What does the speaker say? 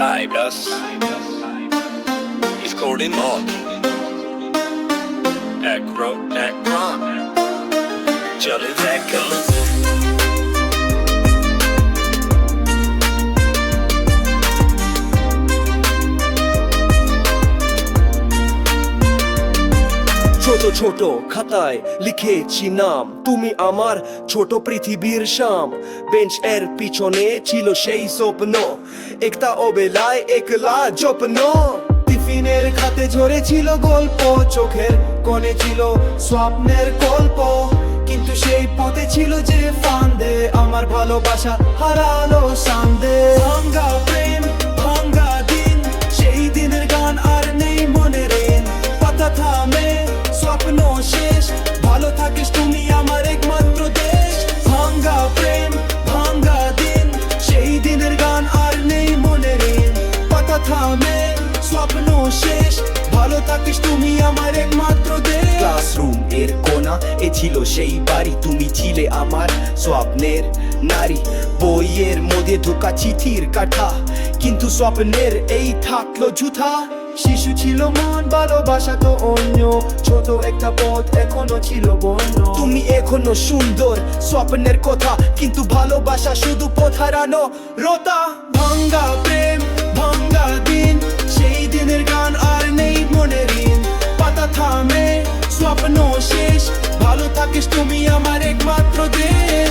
Ibras Skål din mat Akron Jolly Records ছোট ছোট খাতায় লিখেছি নাম, তুমি আমার ছোট পৃথিবীর শাম। বেঞ্চ এর পিছনে ছিল সেই স্বপ্ন, একটা অবেলায় একলা যত্ন। টিফিনের খাতে ঝরেছিল গল্প, চোখের কোণে ছিল স্বপ্নের গল্প। কিন্তু সেই পথে ছিল যে ফান্দে, আমার ভালোবাসা হারালো সান্দে। ভাঙ্গা প্রেম ভাঙ্গা দিন, সেই দিনের গান আর নেই মনে ঋণ। পাতা থামে স্বপ্ন শেষ, ভালো থাকিস তুমি আমার একমাত্র দেশ। ভাঙ্গা প্রেম ভাঙ্গা দিন, সেই দিনের গান আর নেই মনে ঋণ। পাতা থামে স্বপ্ন শেষ, ভালো থাকিস তুমি আমার একমাত্র দেশ। ক্লাসরুম এর কোণা এ ছিল সেই বাড়ি, তুমি ছিলে আমার স্বপ্নের নারী। বইয়ের মধ্যে ঢোকা চিঠির কাঠা, কিন্তু স্বপ্নের এই থাকলো জুথা। শিশু ছিল মন, ভালোবাসা তো অন্য, ছোট একটা পথ এখনো ছিল বন্য। তুমি এখনো সুন্দর, স্বপ্নের কথা, কিন্তু ভালোবাসা শুধু পথ হারানো রোতা। ভাঙ্গা প্রেম ভাঙ্গা দিন, সেই দিনের গান আর নেই মনে ঋণ। পাতা থামে স্বপ্ন শেষ, ভালো থাকিস তুমি আমার একমাত্র দেশ।